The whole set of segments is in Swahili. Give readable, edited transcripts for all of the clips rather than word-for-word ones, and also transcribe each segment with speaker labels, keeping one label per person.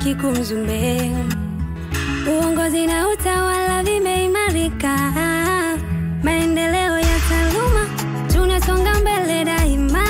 Speaker 1: Kikuu Mzumbe. Uongozi na utawala vimeimarika, maendeleo ya taaluma tunasonga mbele daima,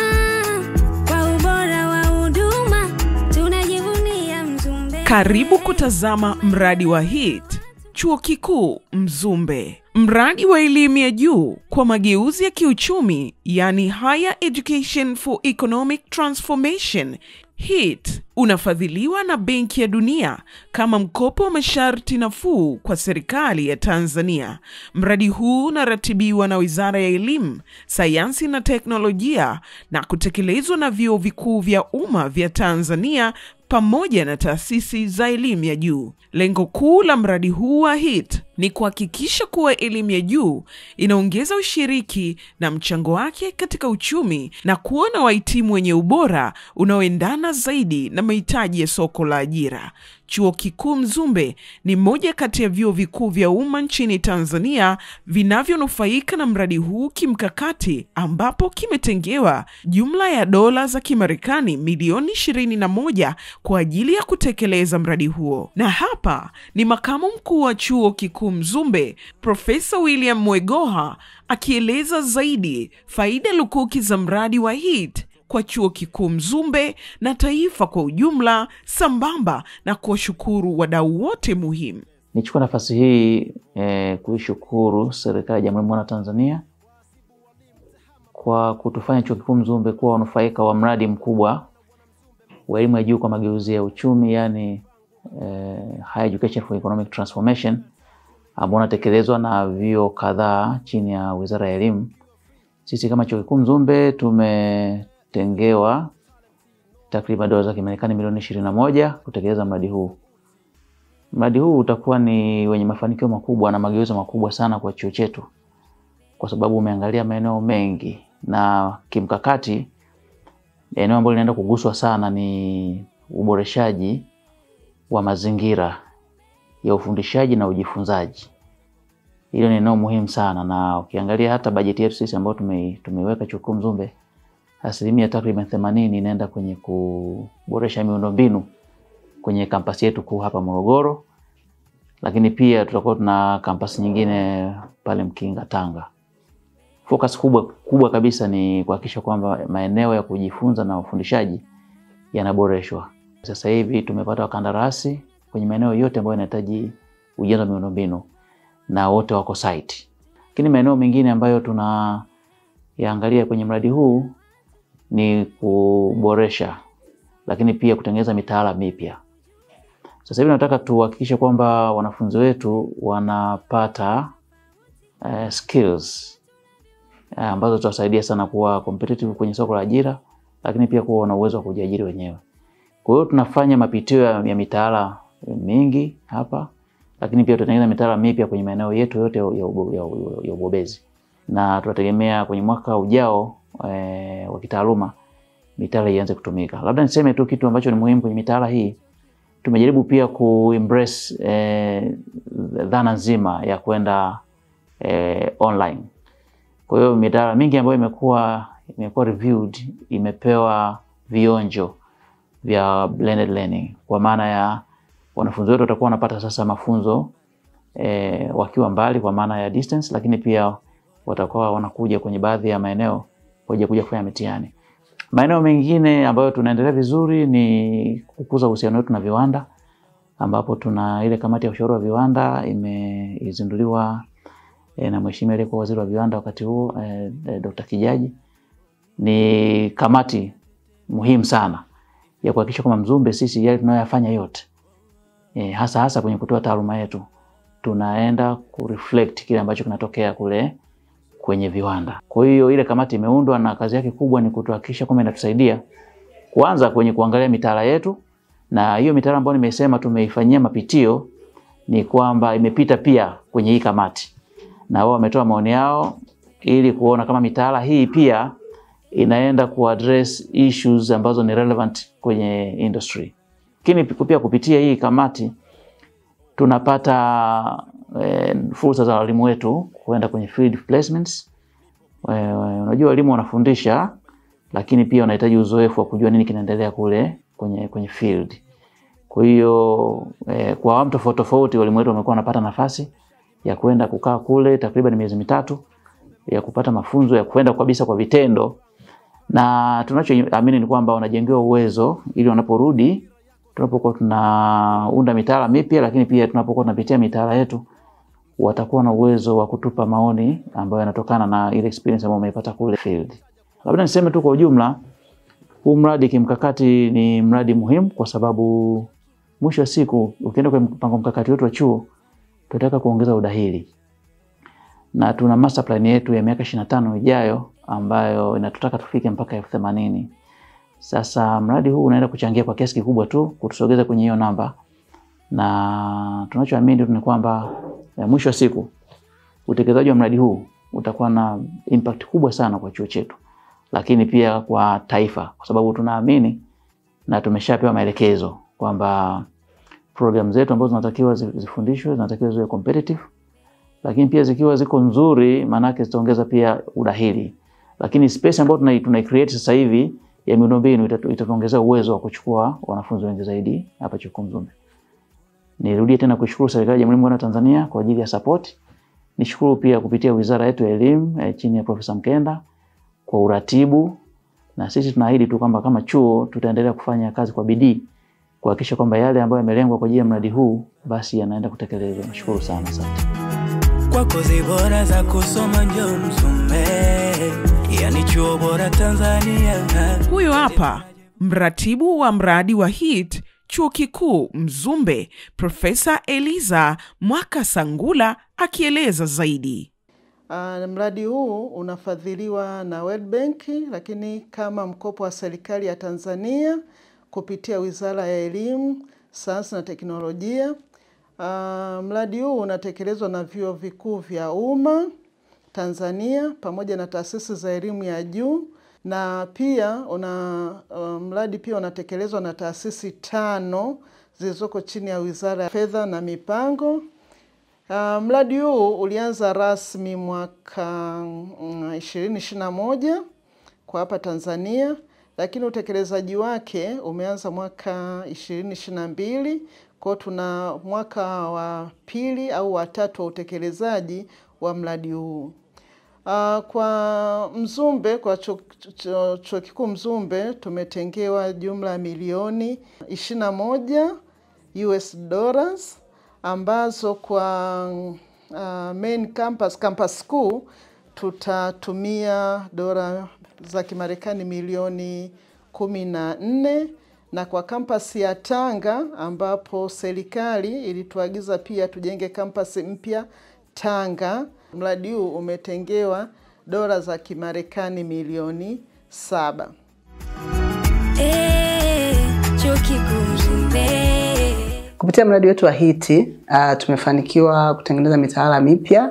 Speaker 1: kwa ubora wa huduma tunajivunia Mzumbe.
Speaker 2: Karibu kutazama mradi wa HEET, Chuo Kikuu Mzumbe. Mradi wa elimu ya juu kwa mageuzi ya kiuchumi, yani Higher Education for Economic Transformation. HEET unafadhiliwa na Benki ya Dunia kama mkopo wa masharti nafuu kwa serikali ya Tanzania. Mradi huu unaratibiwa na Wizara ya Elimu, Sayansi na Teknolojia na kutekelezwa na vyuo vikuu vya umma vya Tanzania pamoja na taasisi za elimu ya juu. Lengo kuu la mradi huu wa HEET ni kuhakikisha kuwa elimu ya juu inaongeza ushiriki na mchango wake katika uchumi na kuwa na wahitimu wenye ubora unaoendana zaidi na mahitaji ya soko la ajira. Chuo Kikuu Mzumbe ni moja kati ya vyuo vikuu vya umma nchini Tanzania vinavyonufaika na mradi huu kimkakati, ambapo kimetengewa jumla ya dola za Kimarekani milioni 21 kwa ajili ya kutekeleza mradi huo. Na hapa ni makamu mkuu wa Chuo Kikuu Mzumbe, Profesa William Mwegoha, akieleza zaidi faida lukuki za mradi wa HEET kwa Chuo Kikuu Mzumbe na taifa kwa ujumla, sambamba na kuwashukuru wadau wote muhimu.
Speaker 3: Nichukua nafasi hii kuishukuru serikali ya Jamhuri ya Muungano wa Tanzania kwa kutufanya Chuo Kikuu Mzumbe kuwa wanufaika wa mradi mkubwa wa elimu ya juu kwa mageuzi ya uchumi, yani Higher Education for Economic Transformation, ambao unatekelezwa na vyuo kadhaa chini ya Wizara ya Elimu. Sisi kama Chuo Kikuu Mzumbe tumetengewa takriban dola za Kimarekani milioni 21 kutekeleza mradi huu. Mradi huu utakuwa ni wenye mafanikio makubwa na mageuzi makubwa sana kwa chuo chetu, kwa sababu umeangalia maeneo mengi, na kimkakati eneo ambalo linaenda kuguswa sana ni uboreshaji wa mazingira ya ufundishaji na ujifunzaji. Hilo ni eneo muhimu sana, na ukiangalia hata bajeti yetu sisi ambayo tumeiweka Chuo Kikuu Mzumbe, asilimia takriban 80 inaenda kwenye kuboresha miundombinu kwenye kampasi yetu kuu hapa Morogoro, lakini pia tutakuwa tuna kampasi nyingine pale Mkinga, Tanga. Focus kubwa kabisa ni kuhakikisha kwamba maeneo ya kujifunza na ufundishaji yanaboreshwa. Sasa hivi tumepata wakandarasi kwenye maeneo yote ambayo yanahitaji ujenzi wa miundombinu na wote wako site. Lakini maeneo mengine ambayo tunayaangalia kwenye mradi huu ni kuboresha, lakini pia kutengeneza mitaala mipya. Sasa hivi nataka tuhakikishe kwamba wanafunzi wetu wanapata skills ambazo tutawasaidia sana kuwa competitive kwenye soko la ajira, lakini pia kuwa na uwezo wa kujiajiri wenyewe. Kwa hiyo tunafanya mapitio ya mitaala mingi hapa, lakini pia tutatengeneza mitaala mipya kwenye maeneo yetu yote ya ubobezi. Na tunategemea kwenye mwaka ujao wa kitaaluma mitaala ianze kutumika. Labda niseme tu kitu ambacho ni muhimu kwenye mitaala hii. Tumejaribu pia kuembrace dhana nzima ya kwenda online. Kwa hiyo mitaala mingi ambayo imekuwa reviewed imepewa vionjo vya blended learning, kwa maana ya wanafunzi wetu watakuwa wanapata sasa mafunzo wakiwa mbali, kwa maana ya distance, lakini pia watakuwa wanakuja kwenye baadhi ya maeneo kuja kufanya mitihani. Maeneo mengine ambayo tunaendelea vizuri ni kukuza uhusiano wetu na viwanda, ambapo tuna ile kamati ya ushauri wa viwanda imezinduliwa na mheshimiwa aliyekuwa waziri wa viwanda wakati huo, Dr. Kijaji. Ni kamati muhimu sana ya kuhakikisha kwamba Mzumbe sisi yale tunayoyafanya yote, hasa kwenye kutoa taaluma yetu, tunaenda kureflect kile ambacho kinatokea kule kwenye viwanda. Kwa hiyo ile kamati imeundwa na kazi yake kubwa ni kutuhakikisha kwamba inatusaidia kwanza kwenye kuangalia mitaala yetu, na hiyo mitaala ambayo nimesema tumeifanyia mapitio ni kwamba imepita pia kwenye hii kamati, na wao wametoa maoni yao ili kuona kama mitaala hii pia inaenda kuaddress issues ambazo ni relevant kwenye industry. Lakini pia kupitia hii kamati tunapata fursa za walimu wetu kwenda kwenye field placements. Unajua walimu wanafundisha, lakini pia wanahitaji uzoefu wa kujua nini kinaendelea kule kwenye field. Kwa hiyo kwa awamu tofauti tofauti walimu wetu wamekuwa wanapata nafasi ya kwenda kukaa kule takriban miezi 3 ya kupata mafunzo ya kwenda kabisa kwa vitendo, na tunachoamini ni kwamba wanajengewa uwezo ili wanaporudi, tunapokuwa tunaunda mitaala mipya, lakini pia tunapokuwa tunapitia mitaala yetu, watakuwa na uwezo wa kutupa maoni ambayo yanatokana na ile experience ambayo wameipata kule field. Labda niseme tu kwa ujumla, huu mradi kimkakati ni mradi muhimu kwa sababu mwisho wa siku ukienda kwa mpango mkakati wetu wa chuo, tunataka kuongeza udahili. Na tuna master plan yetu ya miaka 25 ijayo ambayo inatutaka tufike mpaka 80,000. Sasa mradi huu unaenda kuchangia kwa kiasi kikubwa tu kutusogeza kwenye hiyo namba. Na tunachoamini ni kwamba mwisho wa siku utekelezaji wa mradi huu utakuwa na impact kubwa sana kwa chuo chetu, lakini pia kwa taifa, kwa sababu tunaamini na tumeshapewa maelekezo kwamba program zetu ambazo zinatakiwa zifundishwe zinatakiwa ziwe competitive, lakini pia zikiwa ziko nzuri maana yake zitaongeza pia udahili. Lakini space ambayo tuna create sasa hivi ya miundombinu itatuongezea uwezo wa kuchukua wanafunzi wengi zaidi hapa chuo Mzumbe. Nirudie tena kushukuru serikali ya Jamhuri ya Muungano wa Tanzania kwa ajili ya support. Nishukuru pia kupitia wizara yetu ya elimu chini ya Profesa Mkenda kwa uratibu, na sisi tunaahidi tu kwamba kama chuo tutaendelea kufanya kazi kwa bidii kuhakikisha kwamba yale ambayo yamelengwa kwa ajili ya mradi huu basi yanaenda kutekelezwa. Nashukuru sana. Asante.
Speaker 4: Kwa kozi bora za kusoma njoo Mzumbe, yani chuo bora Tanzania.
Speaker 2: Huyo hapa mratibu wa mradi wa HEET Chuo Kikuu Mzumbe, Profesa Eliza Mwakasangula akieleza zaidi.
Speaker 5: Mradi huu unafadhiliwa na World Bank, lakini kama mkopo wa serikali ya Tanzania kupitia Wizara ya Elimu, Sayansi na Teknolojia. Mradi huu unatekelezwa na vyuo vikuu vya umma Tanzania pamoja na taasisi za elimu ya juu, na pia mradi pia unatekelezwa na taasisi 5 zilizoko chini ya Wizara ya Fedha na Mipango. Mradi huu ulianza rasmi mwaka 2021 kwa hapa Tanzania, lakini utekelezaji wake umeanza mwaka 2022. Kwa tuna mwaka wa 2 au wa 3 wa utekelezaji wa mradi huu. Kwa Mzumbe, kwa chuo kikuu Mzumbe tumetengewa jumla milioni 21 US dollars ambazo kwa main campus kuu tutatumia dola za Kimarekani milioni 14, na kwa campus ya Tanga ambapo serikali ilituagiza pia tujenge campus mpya Tanga, mradi huu umetengewa dola za Kimarekani milioni 7.
Speaker 1: Chuo Kikuu Mzumbe.
Speaker 6: Kupitia mradi wetu wa HEET tumefanikiwa kutengeneza mitaala mipya,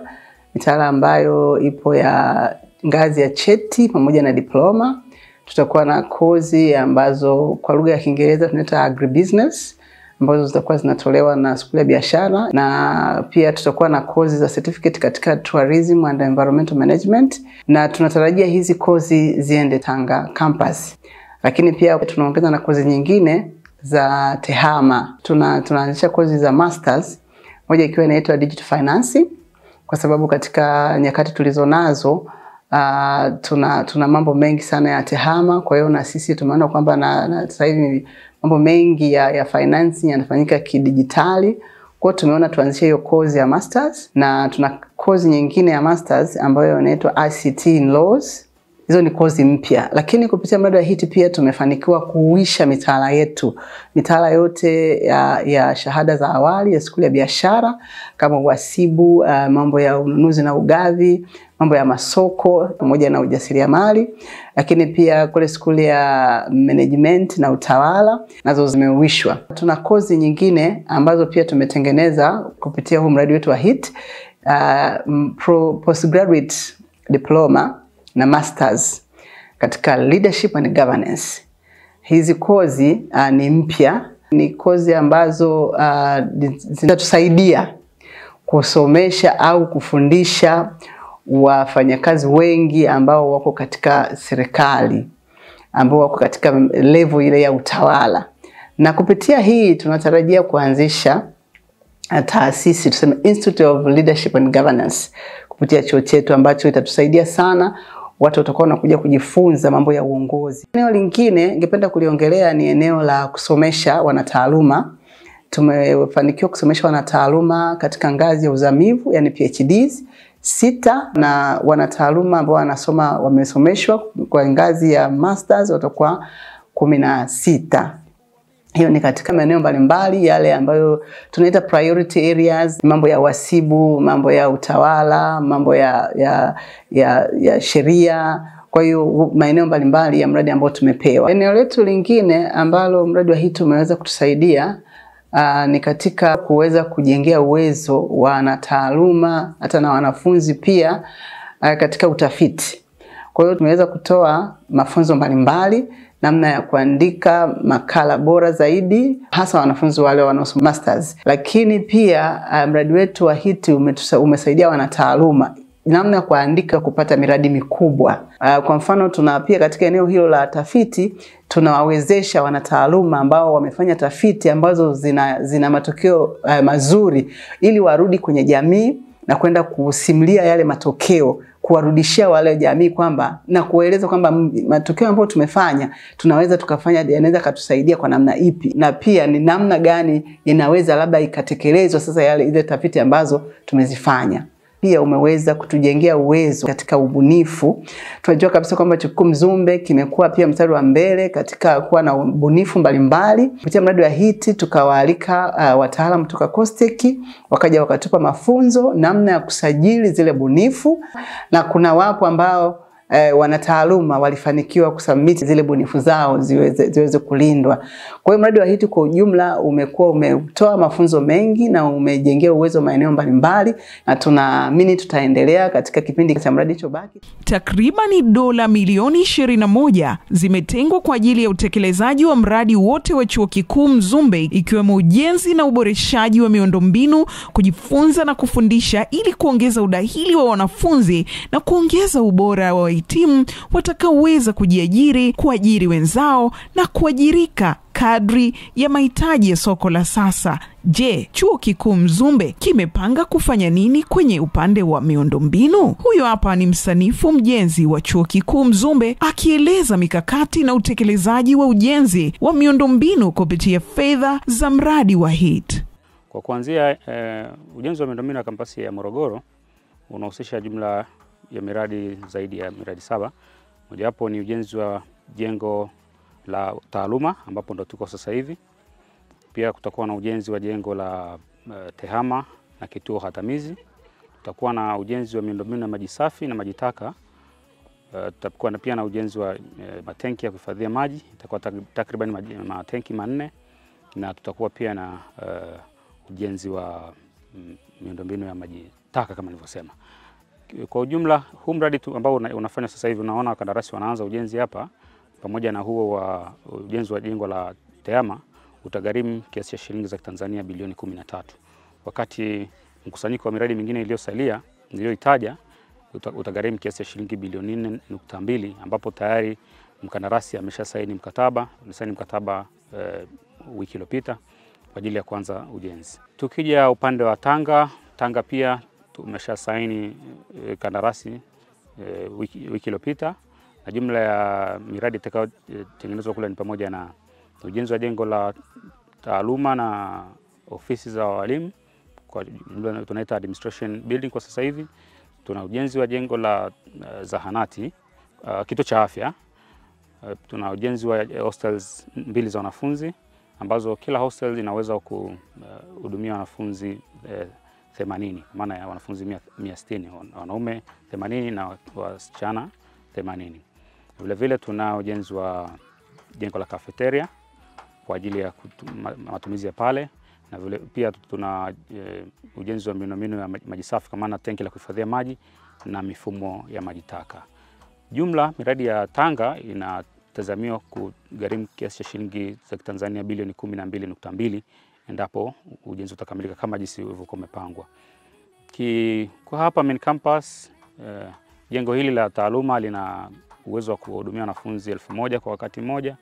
Speaker 6: mitaala ambayo ipo ya ngazi ya cheti pamoja na diploma. Tutakuwa na kozi ambazo kwa lugha ya Kiingereza tunaita agribusiness, ambazo zitakuwa zinatolewa na Skuli ya Biashara, na pia tutakuwa na kozi za certificate katika tourism and environmental management, na tunatarajia hizi kozi ziende Tanga campus. Lakini pia tunaongeza na kozi nyingine za tehama. Tunaanzisha kozi za masters, moja ikiwa inaitwa digital finance, kwa sababu katika nyakati tulizonazo tuna mambo mengi sana ya tehama. Kwa hiyo na sisi tumeona kwamba na sasa hivi mambo mengi ya finance yanafanyika kidijitali. Kwa hiyo tumeona tuanzishe hiyo kozi ya masters, na tuna kozi nyingine ya masters ambayo inaitwa ICT in Laws. Hizo ni kozi mpya, lakini kupitia mradi wa HEET pia tumefanikiwa kuuisha mitaala yetu. Mitaala yote ya shahada za awali ya Skuli ya Biashara kama uhasibu, mambo ya ununuzi na ugavi, mambo ya masoko pamoja na ujasiriamali, lakini pia kule Skuli ya Management na Utawala nazo zimeuishwa. Tuna kozi nyingine ambazo pia tumetengeneza kupitia huu mradi wetu wa HEET, postgraduate diploma na masters katika leadership and governance. Hizi kozi ni mpya, ni kozi ambazo zinatusaidia kusomesha au kufundisha wafanyakazi wengi ambao wako katika serikali, ambao wako katika level ile ya utawala. Na kupitia hii tunatarajia kuanzisha taasisi, tuseme Institute of Leadership and Governance, kupitia chuo chetu ambacho itatusaidia sana watu watakuwa wanakuja kujifunza mambo ya uongozi. Eneo lingine ningependa kuliongelea ni eneo la kusomesha wanataaluma. Tumefanikiwa kusomesha wanataaluma katika ngazi ya uzamivu, yani PhDs 6, na wanataaluma ambao wanasoma wamesomeshwa kwa ngazi ya masters watakuwa 16. Hiyo ni katika maeneo mbalimbali yale ambayo tunaita priority areas, mambo ya uhasibu, mambo ya utawala, mambo ya sheria. Kwa hiyo maeneo mbalimbali ya mradi ambao tumepewa. Eneo letu lingine ambalo mradi wa HIT umeweza kutusaidia ni katika kuweza kujengea uwezo wa wanataaluma hata na wanafunzi pia katika utafiti. Kwa hiyo tumeweza kutoa mafunzo mbalimbali, namna ya kuandika makala bora zaidi, hasa wanafunzi wale wanaosoma masters. Lakini pia mradi wetu wa HIT umesaidia wanataaluma namna ya kuandika kupata miradi mikubwa. Kwa mfano pia katika eneo hilo la tafiti tunawawezesha wanataaluma ambao wamefanya tafiti ambazo zina matokeo mazuri, ili warudi kwenye jamii na kwenda kusimulia yale matokeo, kuwarudishia wale jamii kwamba na kueleza kwamba matokeo ambayo tumefanya tunaweza tukafanya, yanaweza katusaidia kwa namna ipi, na pia ni namna gani inaweza labda ikatekelezwa sasa ile tafiti ambazo tumezifanya. Pia umeweza kutujengea uwezo katika ubunifu. Tunajua kabisa kwamba Chuo Kikuu Mzumbe kimekuwa pia mstari wa mbele katika kuwa na ubunifu mbalimbali. Kupitia mradi wa HIT tukawaalika wataalamu kutoka COSTECH, wakaja wakatupa mafunzo namna ya kusajili zile bunifu, na kuna wapo ambao wanataaluma walifanikiwa kusubmit zile bunifu zao ziweze kulindwa. Kwa hiyo mradi wa HIT kwa ujumla umetoa mafunzo mengi na umejengea uwezo maeneo mbalimbali, na tunaamini tutaendelea katika kipindi cha mradi chobaki.
Speaker 2: Takriban dola milioni 21 zimetengwa kwa ajili ya utekelezaji wa mradi wote wa Chuo Kikuu Mzumbe, ikiwemo ujenzi na uboreshaji wa miundombinu, kujifunza na kufundisha ili kuongeza udahili wa wanafunzi na kuongeza ubora wa wahitimu watakaoweza kujiajiri, kuajiri wenzao na kuajirika kadri ya mahitaji ya soko la sasa. Je, Chuo Kikuu Mzumbe kimepanga kufanya nini kwenye upande wa miundombinu? Huyo hapa ni msanifu mjenzi wa Chuo Kikuu Mzumbe akieleza mikakati na utekelezaji wa ujenzi wa miundombinu kupitia fedha za mradi wa HIT.
Speaker 7: Kwa kuanzia ujenzi wa miundombinu ya kampasi ya Morogoro unahusisha jumla ya miradi zaidi ya miradi 7. Mojawapo ni ujenzi wa jengo la taaluma ambapo ndo tuko sasa hivi. Pia kutakuwa na ujenzi wa jengo la tehama na kituo hatamizi. Tutakuwa na ujenzi wa miundombinu ya maji safi na maji taka. Tutakuwa na pia na ujenzi wa matenki ya kuhifadhia maji, itakuwa takriban matenki 4, na tutakuwa pia na ujenzi wa miundombinu ya maji taka kama nilivyosema. Kwa ujumla huu mradi ambao unafanya sasa hivi, unaona wakandarasi wanaanza ujenzi hapa, pamoja na huo wa ujenzi wa jengo la tehama utagharimu kiasi cha shilingi za Tanzania bilioni 13. Wakati mkusanyiko wa miradi mingine iliyosalia niliyoitaja utagharimu kiasi cha shilingi bilioni 4.2, ambapo tayari mkandarasi ameshasaini mkataba, wiki iliyopita kwa ajili ya kuanza ujenzi. Tukija upande wa Tanga pia tumeshasaini kandarasi wiki iliyopita, na jumla ya miradi itakayotengenezwa kule ni pamoja na ujenzi wa jengo la taaluma na ofisi za walimu, kwa jumla tunaita administration building kwa sasa hivi. Tuna ujenzi wa jengo la zahanati, kituo cha afya. Tuna ujenzi wa hostels 2 za wanafunzi, ambazo kila hostel inaweza kuhudumia wanafunzi 80, maana ya wanafunzi 160, wanaume 80 na wasichana 80. Vile vile tuna ujenzi wa jengo la cafeteria kwa ajili ya matumizi ya pale, na vile pia tuna ujenzi wa miundombinu ya maji safi kama na tenki la kuhifadhia maji na mifumo ya maji taka. Jumla miradi ya Tanga inatazamiwa kugharimu kiasi cha shilingi za Tanzania bilioni 12.2 endapo ujenzi utakamilika kama jinsi ulivyokuwa umepangwa. Kwa hapa main campus, jengo hili la taaluma lina uwezo wa kuhudumia wanafunzi 1000 kwa wakati mmoja,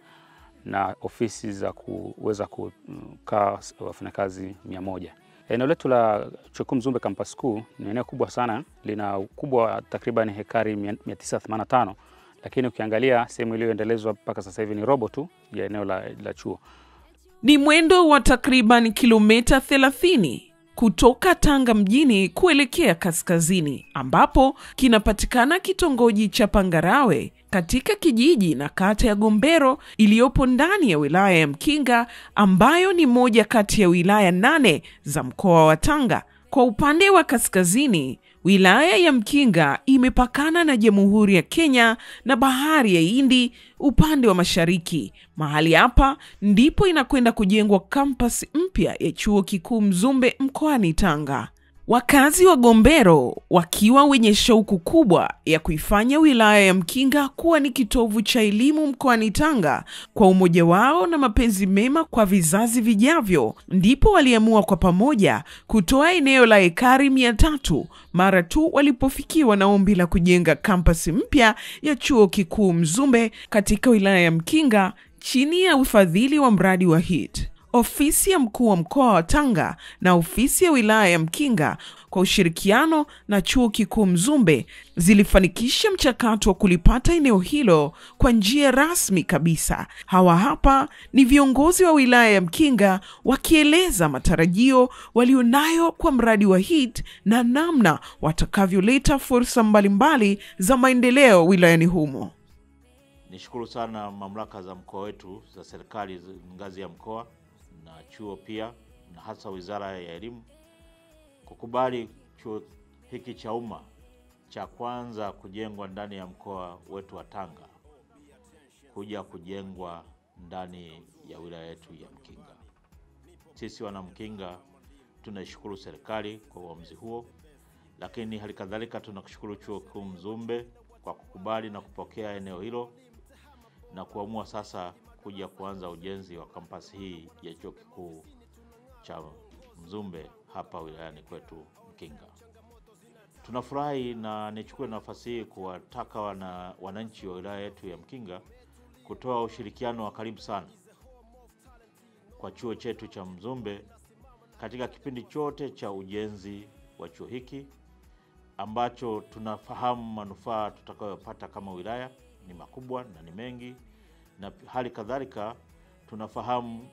Speaker 7: na ofisi za kuweza kukaa wafanyakazi 100. Eneo letu la Chuo Kikuu Mzumbe Campus Kuu ni eneo kubwa sana, lina ukubwa takriban hekari 985, lakini ukiangalia sehemu iliyoendelezwa mpaka sasa hivi ni robo tu ya eneo la chuo.
Speaker 2: Ni mwendo wa takriban kilomita 30 kutoka Tanga mjini kuelekea kaskazini, ambapo kinapatikana kitongoji cha Pangarawe katika kijiji na kata ya Gombero iliyopo ndani ya wilaya ya Mkinga, ambayo ni moja kati ya wilaya 8 za mkoa wa Tanga. Kwa upande wa kaskazini, wilaya ya Mkinga imepakana na Jamhuri ya Kenya na Bahari ya Hindi upande wa mashariki. Mahali hapa ndipo inakwenda kujengwa kampasi mpya ya Chuo Kikuu Mzumbe mkoani Tanga. Wakazi wa Gombero wakiwa wenye shauku kubwa ya kuifanya wilaya ya Mkinga kuwa ni kitovu cha elimu mkoani Tanga kwa umoja wao na mapenzi mema kwa vizazi vijavyo, ndipo waliamua kwa pamoja kutoa eneo la ekari 300 mara tu walipofikiwa na ombi la kujenga kampasi mpya ya Chuo Kikuu Mzumbe katika wilaya ya Mkinga chini ya ufadhili wa mradi wa HIT. Ofisi ya mkuu wa mkoa wa Tanga na ofisi ya wilaya ya Mkinga kwa ushirikiano na Chuo Kikuu Mzumbe zilifanikisha mchakato wa kulipata eneo hilo kwa njia rasmi kabisa. Hawa hapa ni viongozi wa wilaya ya Mkinga wakieleza matarajio walionayo kwa mradi wa HIT na namna watakavyoleta fursa mbalimbali za maendeleo wilayani humo.
Speaker 8: Nishukuru sana mamlaka za mkoa wetu za serikali ngazi ya mkoa na chuo pia, na hasa Wizara ya Elimu kukubali chuo hiki cha umma cha kwanza kujengwa ndani ya mkoa wetu wa Tanga kuja kujengwa ndani ya wilaya yetu ya Mkinga. Sisi wana Mkinga tunashukuru serikali kwa uamuzi huo, lakini halikadhalika tunakushukuru Chuo Kikuu Mzumbe kwa kukubali na kupokea eneo hilo na kuamua sasa kuja kuanza ujenzi wa kampasi hii ya Chuo Kikuu cha Mzumbe hapa wilayani kwetu Mkinga. Tunafurahi na nichukue nafasi hii kuwataka wananchi wa wilaya yetu ya Mkinga kutoa ushirikiano wa karibu sana kwa chuo chetu cha Mzumbe katika kipindi chote cha ujenzi wa chuo hiki, ambacho tunafahamu manufaa tutakayopata kama wilaya ni makubwa na ni mengi, na hali kadhalika tunafahamu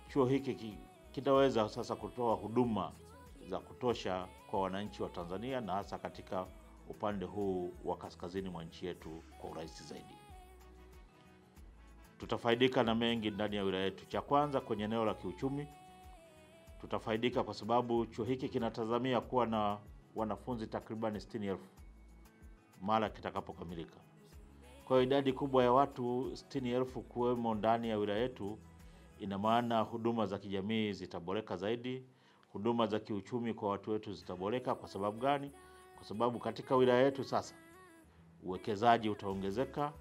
Speaker 8: chuo hiki kitaweza sasa kutoa huduma za kutosha kwa wananchi wa Tanzania na hasa katika upande huu wa kaskazini mwa nchi yetu kwa urahisi zaidi. Tutafaidika na mengi ndani ya wilaya yetu. Cha kwanza, kwenye eneo la kiuchumi tutafaidika kwa sababu chuo hiki kinatazamia kuwa na wanafunzi takriban 60,000 mara kitakapokamilika. Kwa hiyo idadi kubwa ya watu 60,000 kuwemo ndani ya wilaya yetu, ina maana huduma za kijamii zitaboreka zaidi, huduma za kiuchumi kwa watu wetu zitaboreka. Kwa sababu gani? Kwa sababu katika wilaya yetu sasa uwekezaji utaongezeka,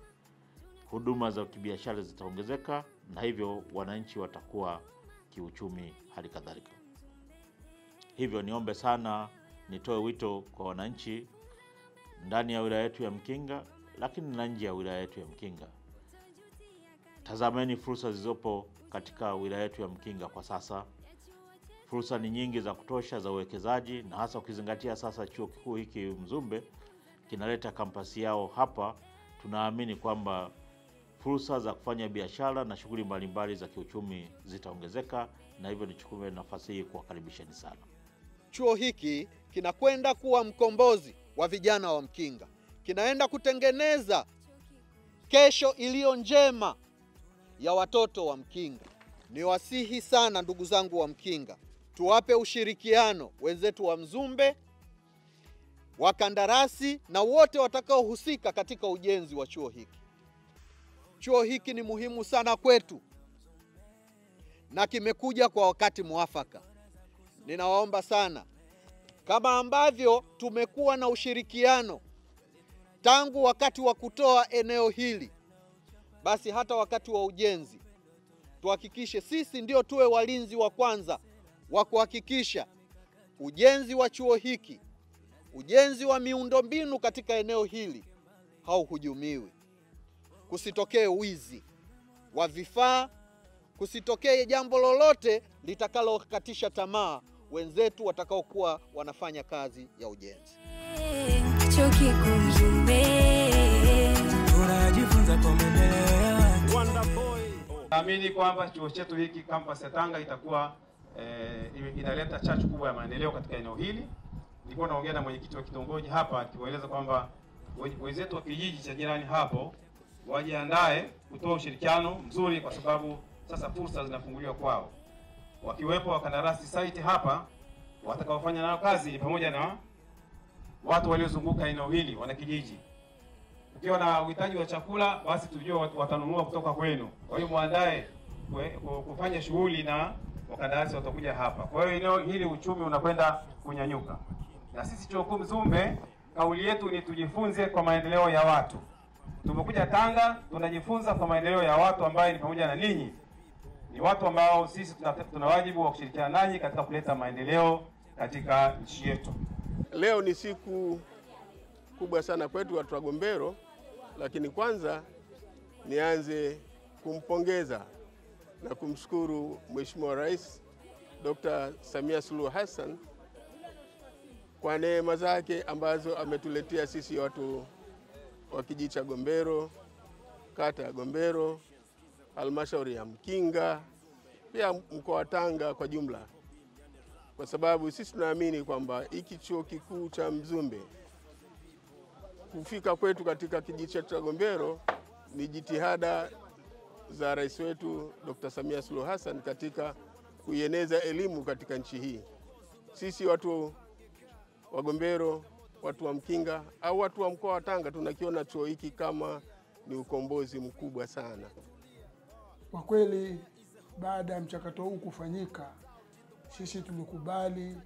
Speaker 8: huduma za kibiashara zitaongezeka, na hivyo wananchi watakuwa kiuchumi hali kadhalika. Hivyo niombe sana, nitoe wito kwa wananchi ndani ya wilaya yetu ya Mkinga, lakini na nje ya wilaya yetu ya Mkinga. Tazameni fursa zilizopo katika wilaya yetu ya Mkinga kwa sasa. Fursa ni nyingi za kutosha za uwekezaji, na hasa ukizingatia sasa chuo kikuu hiki Mzumbe kinaleta kampasi yao hapa. Tunaamini kwamba fursa za kufanya biashara na shughuli mbalimbali za kiuchumi zitaongezeka, na hivyo nichukue nafasi hii kuwakaribisheni sana.
Speaker 9: Chuo hiki kinakwenda kuwa mkombozi wa vijana wa Mkinga. Kinaenda kutengeneza kesho iliyo njema ya watoto wa Mkinga. Niwasihi sana ndugu zangu wa Mkinga, tuwape ushirikiano wenzetu wa Mzumbe, wakandarasi na wote watakaohusika katika ujenzi wa chuo hiki. Chuo hiki ni muhimu sana kwetu na kimekuja kwa wakati mwafaka. Ninawaomba sana, kama ambavyo tumekuwa na ushirikiano tangu wakati wa kutoa eneo hili, basi hata wakati wa ujenzi tuhakikishe sisi ndio tuwe walinzi wa kwanza wa kuhakikisha ujenzi wa chuo hiki, ujenzi wa miundombinu katika eneo hili hauhujumiwi, kusitokee wizi. wa vifaa, kusitokee jambo lolote litakalokatisha tamaa wenzetu watakaokuwa wanafanya kazi ya ujenzi.
Speaker 1: Chuo Kikuu Mzumbe.
Speaker 4: Tunajifunza kwa maendeleo.
Speaker 10: Naamini kwamba chuo chetu hiki campus ya Tanga itakuwa inaleta chachu kubwa ya maendeleo katika eneo hili. Nilikuwa naongea na mwenyekiti wa kitongoji hapa akiwaeleza kwamba wenzetu wa kijiji cha jirani hapo wajiandae kutoa ushirikiano mzuri, kwa sababu sasa fursa zinafunguliwa kwao. Wakiwepo wakandarasi site hapa, watakaofanya nao kazi ni pamoja na watu waliozunguka eneo hili, wana kijiji. Ukiwa na uhitaji wa chakula, basi tujue watanunua kutoka kwenu. Kwa hiyo muandae kufanya shughuli na wakandarasi watakuja hapa. Kwa hiyo eneo hili uchumi unakwenda kunyanyuka. Na sisi Chuo Kikuu Mzumbe, kauli yetu ni tujifunze kwa maendeleo ya watu. Tumekuja Tanga, tunajifunza kwa maendeleo ya watu ambaye ni pamoja na ninyi. Ni watu ambao sisi tuna wajibu wa kushirikiana nanyi katika kuleta maendeleo katika nchi yetu.
Speaker 11: Leo ni siku kubwa sana kwetu watu wa Gombero, lakini kwanza nianze kumpongeza na kumshukuru Mheshimiwa Rais Dr. Samia Suluhu Hassan kwa neema zake ambazo ametuletea sisi watu wa kijiji cha Gombero, kata ya Gombero, halmashauri ya Mkinga, pia mkoa wa Tanga kwa jumla. Kwa sababu sisi tunaamini kwamba hiki chuo kikuu cha Mzumbe kufika kwetu katika kijiji cha Gombero ni jitihada za rais wetu Dr. Samia Suluhu Hassan katika kuieneza elimu katika nchi hii. Sisi watu wa Gombero, watu wa Mkinga au watu wa mkoa wa Tanga tunakiona chuo hiki kama ni ukombozi mkubwa sana.
Speaker 12: Kwa kweli baada ya mchakato huu kufanyika, sisi tumekubali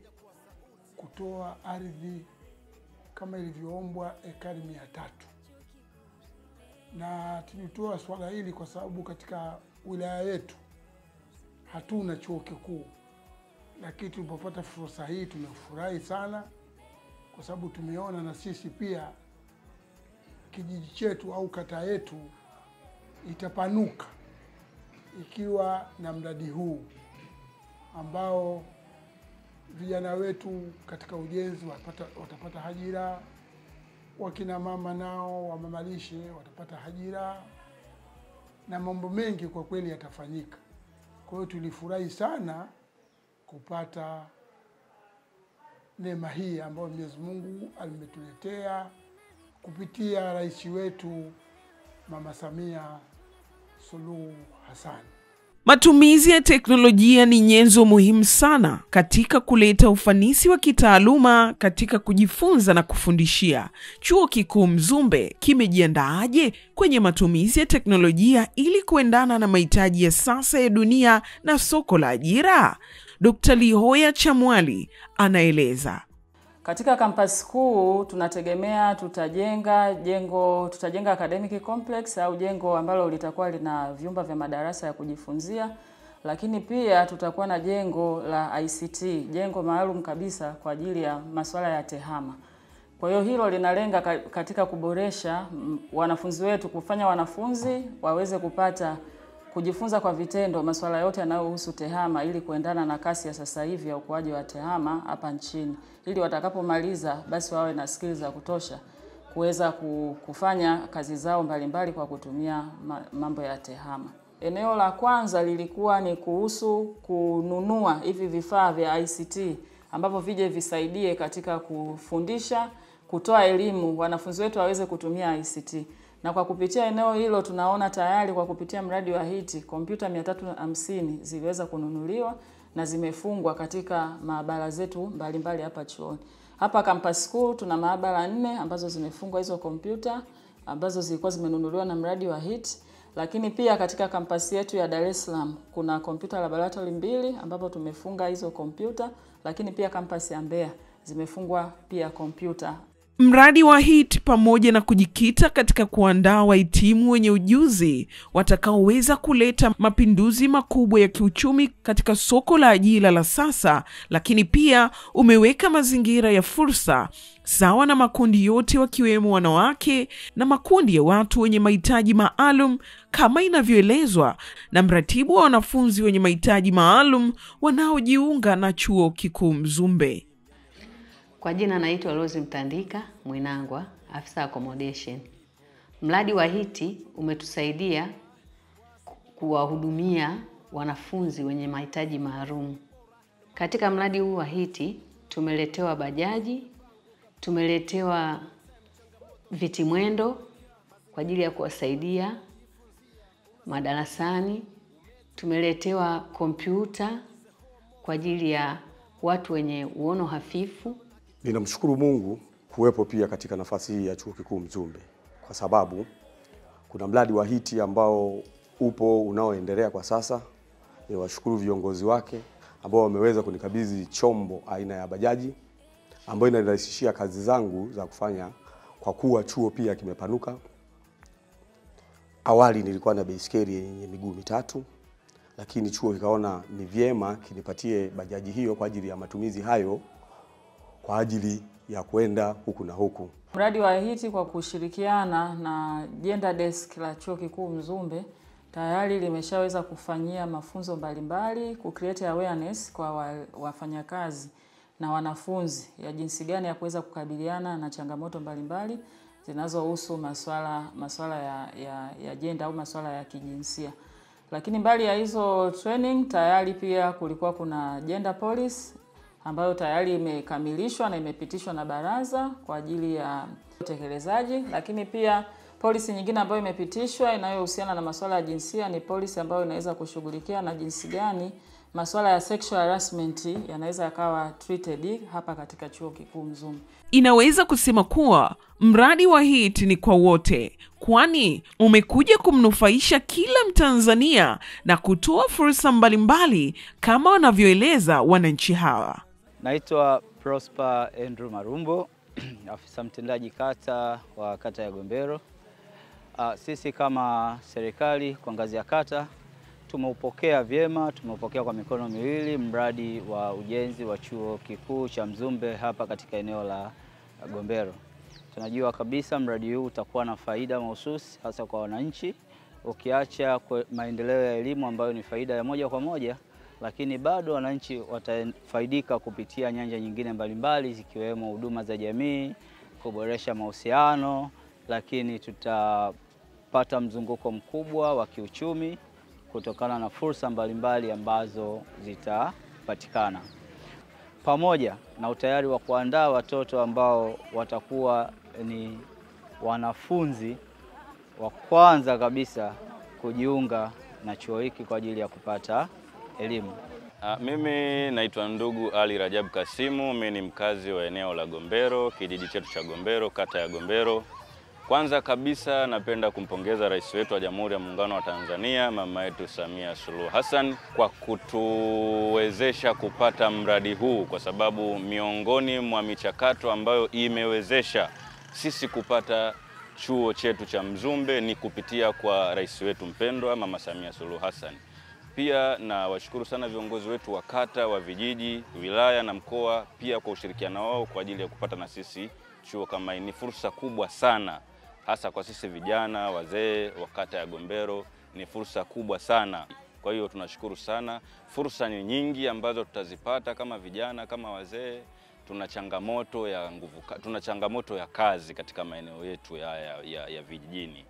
Speaker 12: kutoa ardhi kama ilivyoombwa ekari 300. Na tulitoa swala hili kwa sababu katika wilaya yetu hatuna chuo kikuu. Lakini tulipopata fursa hii tumefurahi sana, kwa sababu tumeona na sisi pia kijiji chetu au kata yetu itapanuka ikiwa na mradi huu ambao vijana wetu katika ujenzi watapata ajira, wakina mama nao wamamalishe watapata ajira, na mambo mengi kwa kweli yatafanyika. Kwa hiyo tulifurahi sana kupata neema hii ambayo Mwenyezi Mungu alimetuletea kupitia rais wetu Mama Samia Suluhu Hassan.
Speaker 2: Matumizi ya teknolojia ni nyenzo muhimu sana katika kuleta ufanisi wa kitaaluma katika kujifunza na kufundishia. Chuo Kikuu Mzumbe kimejiandaaje kwenye matumizi ya teknolojia ili kuendana na mahitaji ya sasa ya dunia na soko la ajira? Dr. Lihoya Chamwali anaeleza.
Speaker 13: Katika kampasi kuu tunategemea tutajenga academic complex au jengo ambalo litakuwa lina vyumba vya madarasa ya kujifunzia, lakini pia tutakuwa na jengo la ICT, jengo maalum kabisa kwa ajili ya masuala ya tehama. Kwa hiyo hilo linalenga katika kuboresha wanafunzi wetu, kufanya wanafunzi waweze kupata kujifunza kwa vitendo masuala yote yanayohusu tehama ili kuendana na kasi ya sasa hivi ya ukuaji wa tehama hapa nchini, ili watakapomaliza basi wawe na skills za kutosha kuweza kufanya kazi zao mbalimbali kwa kutumia mambo ya tehama. Eneo la kwanza lilikuwa ni kuhusu kununua hivi vifaa vya ICT ambavyo vije visaidie katika kufundisha, kutoa elimu, wanafunzi wetu waweze kutumia ICT. Na kwa kupitia eneo hilo tunaona tayari kwa kupitia mradi wa HITI kompyuta 350 ziliweza kununuliwa na zimefungwa katika maabara zetu mbalimbali hapa chuoni. Hapa campus school tuna maabara 4 ambazo zimefungwa hizo kompyuta ambazo zilikuwa zimenunuliwa na mradi wa HITI, lakini pia katika kampasi yetu ya Dar es Salaam kuna computer laboratory 2 ambapo tumefunga hizo kompyuta, lakini pia kampasi ya Mbeya zimefungwa pia kompyuta.
Speaker 2: Mradi wa HIT pamoja na kujikita katika kuandaa wahitimu wenye ujuzi watakaoweza kuleta mapinduzi makubwa ya kiuchumi katika soko la ajira la sasa, lakini pia umeweka mazingira ya fursa sawa na makundi yote wakiwemo wanawake na makundi ya watu wenye mahitaji maalum kama inavyoelezwa na mratibu wa wanafunzi wenye mahitaji maalum wanaojiunga na Chuo Kikuu Mzumbe.
Speaker 14: Kwa jina naitwa Rose Mtandika Mwinangwa, afisa accommodation. Mradi wa HIT umetusaidia kuwahudumia wanafunzi wenye mahitaji maalum. Katika mradi huu wa HIT tumeletewa bajaji, tumeletewa viti mwendo kwa ajili ya kuwasaidia madarasani, tumeletewa kompyuta kwa ajili ya watu wenye uono hafifu.
Speaker 15: Ninamshukuru Mungu kuwepo pia katika nafasi hii ya Chuo Kikuu Mzumbe, kwa sababu kuna mradi wa HIT ambao upo unaoendelea kwa sasa. Niwashukuru viongozi wake ambao wameweza kunikabidhi chombo aina ya bajaji ambayo inanirahisishia kazi zangu za kufanya, kwa kuwa chuo pia kimepanuka. Awali nilikuwa na baiskeli yenye miguu mitatu, lakini chuo kikaona ni vyema kinipatie bajaji hiyo kwa ajili ya matumizi hayo, kwa ajili ya kwenda huku na huku.
Speaker 13: Mradi wa HIT kwa kushirikiana na Gender Desk la Chuo Kikuu Mzumbe tayari limeshaweza kufanyia mafunzo mbalimbali, ku-create awareness kwa wafanyakazi na wanafunzi ya jinsi gani ya kuweza kukabiliana na changamoto mbalimbali zinazohusu masuala ya gender au masuala ya kijinsia. Lakini mbali ya hizo training tayari pia kulikuwa kuna gender policy ambayo tayari imekamilishwa na imepitishwa na baraza kwa ajili ya utekelezaji. Lakini pia policy nyingine ambayo imepitishwa inayohusiana na masuala ya jinsia ni policy ambayo inaweza kushughulikia na jinsi gani masuala ya sexual harassment yanaweza yakawa treated hapa katika Chuo Kikuu Mzumbe.
Speaker 2: Inaweza kusema kuwa mradi wa HIT ni kwa wote, kwani umekuja kumnufaisha kila Mtanzania na kutoa fursa mbalimbali kama wanavyoeleza wananchi hawa.
Speaker 16: Naitwa Prosper Andrew Marumbo, afisa mtendaji kata wa kata ya Gombero. Sisi kama serikali kwa ngazi ya kata tumeupokea vyema, tumeupokea kwa mikono miwili mradi wa ujenzi wa Chuo Kikuu cha Mzumbe hapa katika eneo la Gombero. Tunajua kabisa mradi huu utakuwa na faida mahususi hasa kwa wananchi, ukiacha maendeleo ya elimu ambayo ni faida ya moja kwa moja, lakini bado wananchi watafaidika kupitia nyanja nyingine mbalimbali zikiwemo huduma za jamii, kuboresha mahusiano, lakini tutapata mzunguko mkubwa wa kiuchumi kutokana na fursa mbalimbali ambazo zitapatikana, pamoja na utayari wa kuandaa watoto ambao watakuwa ni wanafunzi wa kwanza kabisa kujiunga na chuo hiki kwa ajili ya kupata elimu.
Speaker 17: Mimi naitwa ndugu Ali Rajab Kasimu, mimi ni mkazi wa eneo la Gombero, kijiji chetu cha Gombero, kata ya Gombero. Kwanza kabisa napenda kumpongeza Rais wetu wa Jamhuri ya Muungano wa Tanzania, mama yetu Samia Suluhu Hassan, kwa kutuwezesha kupata mradi huu, kwa sababu miongoni mwa michakato ambayo imewezesha sisi kupata chuo chetu cha Mzumbe ni kupitia kwa Rais wetu mpendwa mama Samia Suluhu Hassan. Pia na washukuru sana viongozi wetu wa kata, wa vijiji, wilaya na mkoa pia kwa ushirikiano wao kwa ajili ya kupata na sisi chuo kama hii. Ni fursa kubwa sana hasa kwa sisi vijana, wazee wa kata ya Gombero, ni fursa kubwa sana. Kwa hiyo tunashukuru sana. Fursa ni nyingi ambazo tutazipata kama vijana, kama wazee. Tuna changamoto ya kazi katika maeneo yetu ya vijijini.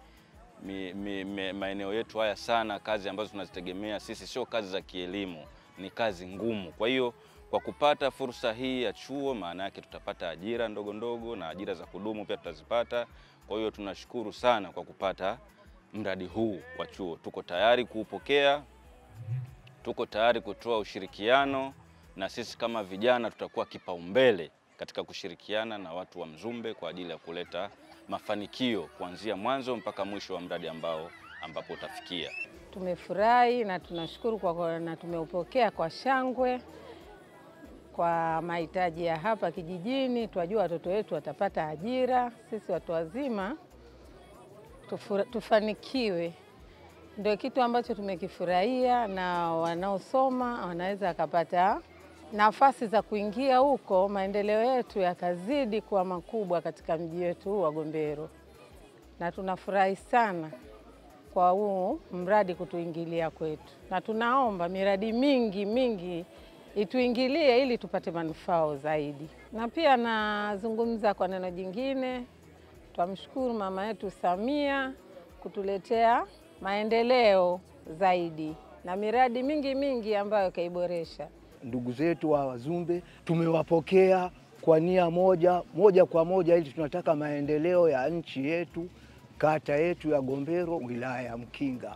Speaker 17: Maeneo yetu haya sana, kazi ambazo tunazitegemea sisi sio kazi za kielimu, ni kazi ngumu. Kwa hiyo kwa kupata fursa hii ya chuo, maana yake tutapata ajira ndogo ndogo na ajira za kudumu pia tutazipata. Kwa hiyo tunashukuru sana kwa kupata mradi huu wa chuo. Tuko tayari kuupokea, tuko tayari kutoa ushirikiano, na sisi kama vijana tutakuwa kipaumbele katika kushirikiana na watu wa Mzumbe kwa ajili ya kuleta mafanikio kuanzia mwanzo mpaka mwisho wa mradi ambapo utafikia.
Speaker 18: Tumefurahi na tunashukuru na tumeupokea kwa shangwe. kwa mahitaji ya hapa kijijini. Twajua watoto wetu watapata ajira, sisi watu wazima tufanikiwe. Ndio kitu ambacho tumekifurahia, na wanaosoma wanaweza akapata nafasi za kuingia huko, maendeleo yetu yakazidi kuwa makubwa katika mji wetu wa Gombero. Na tunafurahi sana kwa huu mradi kutuingilia kwetu, na tunaomba miradi mingi ituingilie ili tupate manufaa zaidi. Na pia nazungumza kwa neno jingine, twamshukuru mama yetu Samia kutuletea maendeleo zaidi na miradi mingi ambayo kaiboresha.
Speaker 19: Ndugu zetu wa Wazumbe tumewapokea kwa nia moja kwa moja, ili tunataka maendeleo ya nchi yetu, kata yetu ya Gombero, wilaya ya Mkinga.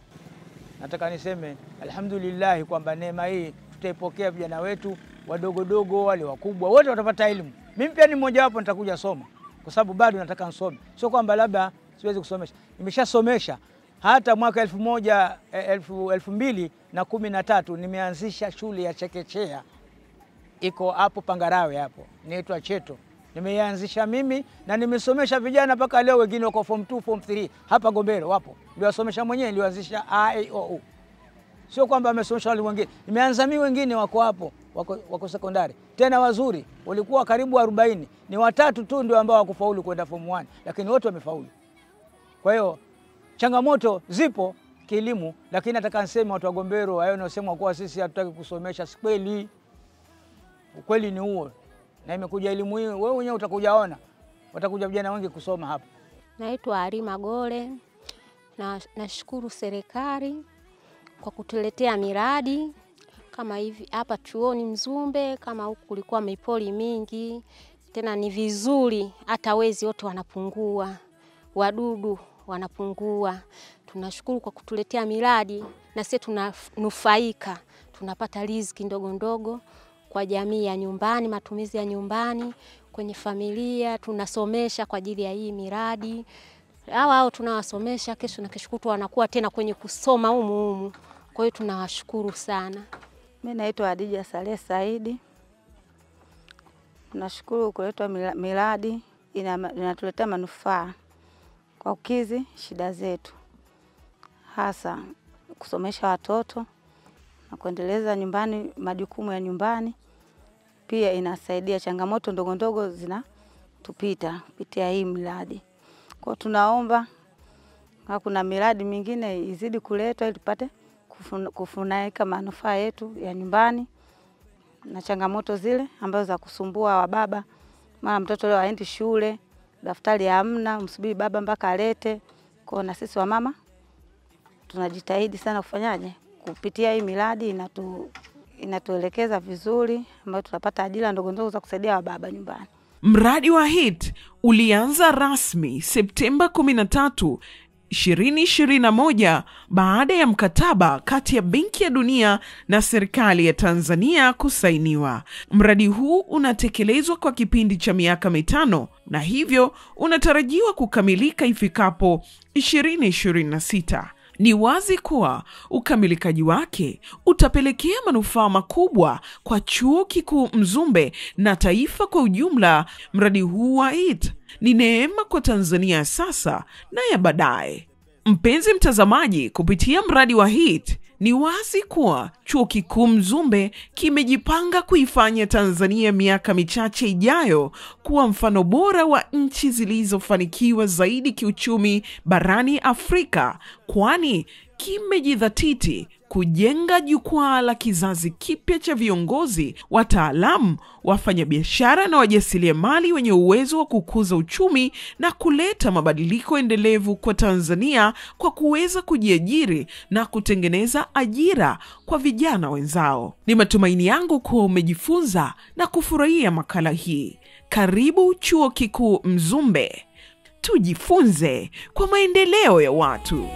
Speaker 20: Nataka niseme alhamdulillah kwamba neema hii tutaipokea, vijana wetu wadogo wale wakubwa wote watapata elimu. Mimi pia ni mmoja wapo, nitakuja soma kwa sababu bado nataka nisome. Sio kwamba labda siwezi kusomesha. Nimeshasomesha. Hata mwaka 2013 nimeanzisha shule ya chekechea. Iko hapo Pangarawe hapo. Inaitwa Cheto. Nimeanzisha mimi na nimesomesha vijana mpaka leo, wengine wako form 2, form 3 hapa Gombero wapo. Niliwasomesha mwenyewe, nilianzisha AAOU. Sio kwamba amesomesha wale wengine. Nimeanza mimi, wengine wako hapo, wako sekondari. Tena wazuri, walikuwa karibu 40. Ni 3 tu ndio ambao hawakufaulu kwenda form 1, lakini wote wamefaulu. Kwa hiyo changamoto zipo kielimu, lakini nataka niseme watu wa Gombero hayo wanaosema kwa sisi hatutaki kusomesha, si kweli. Ukweli ni huo. Na imekuja elimu hii, wewe mwenyewe utakujaona. Watakuja vijana wengi kusoma hapa.
Speaker 21: Naitwa Arima Gole. Nashukuru serikali kwa kutuletea miradi kama hivi hapa chuoni Mzumbe. Kama huku kulikuwa mipoli mingi, tena ni vizuri, hata wezi wote wanapungua, wadudu wanapungua. Tunashukuru kwa kutuletea miradi, na sisi tunanufaika, tunapata riziki ndogo kwa jamii ya nyumbani, matumizi ya nyumbani, kwenye familia. Tunasomesha kwa ajili ya hii miradi. Hao tunawasomesha, kesho na kesho kutwa wanakuwa tena kwenye kusoma humu. Kwa hiyo tunawashukuru sana.
Speaker 22: Mimi naitwa Adija Saleh Saidi. Tunashukuru kuletwa miradi inatuletea manufaa kwa kukizi shida zetu, hasa kusomesha watoto na kuendeleza nyumbani, majukumu ya nyumbani. Pia inasaidia changamoto ndogo zinatupita kupitia hii miradi. Kwa tunaomba kuna miradi mingine izidi kuletwa ili tupate kufunaika manufaa yetu ya nyumbani na changamoto zile ambazo za kusumbua wa baba. Mara mtoto leo haendi shule, daftari hamna, msubiri baba mpaka alete. Kwa na sisi wa mama tunajitahidi sana kufanyaje kupitia hii miradi, inatuelekeza vizuri, ambayo tutapata ajira ndogo za kusaidia wa baba nyumbani.
Speaker 2: Mradi wa HIT ulianza rasmi Septemba 13, 2021 baada ya mkataba kati ya Benki ya Dunia na serikali ya Tanzania kusainiwa. Mradi huu unatekelezwa kwa kipindi cha miaka 5 na hivyo unatarajiwa kukamilika ifikapo 2026. Ni wazi kuwa ukamilikaji wake utapelekea manufaa makubwa kwa Chuo Kikuu Mzumbe na taifa kwa ujumla. Mradi huu wa HIT ni neema kwa Tanzania sasa na ya baadaye. Mpenzi mtazamaji, kupitia mradi wa HIT ni wazi kuwa Chuo Kikuu Mzumbe kimejipanga kuifanya Tanzania miaka michache ijayo kuwa mfano bora wa nchi zilizofanikiwa zaidi kiuchumi barani Afrika, kwani kimejidhatiti kujenga jukwaa la kizazi kipya cha viongozi, wataalamu, wafanyabiashara na wajasiriamali wenye uwezo wa kukuza uchumi na kuleta mabadiliko endelevu kwa Tanzania kwa kuweza kujiajiri na kutengeneza ajira kwa vijana wenzao. Ni matumaini yangu kuwa umejifunza na kufurahia makala hii. Karibu Chuo Kikuu Mzumbe. Tujifunze kwa maendeleo ya watu.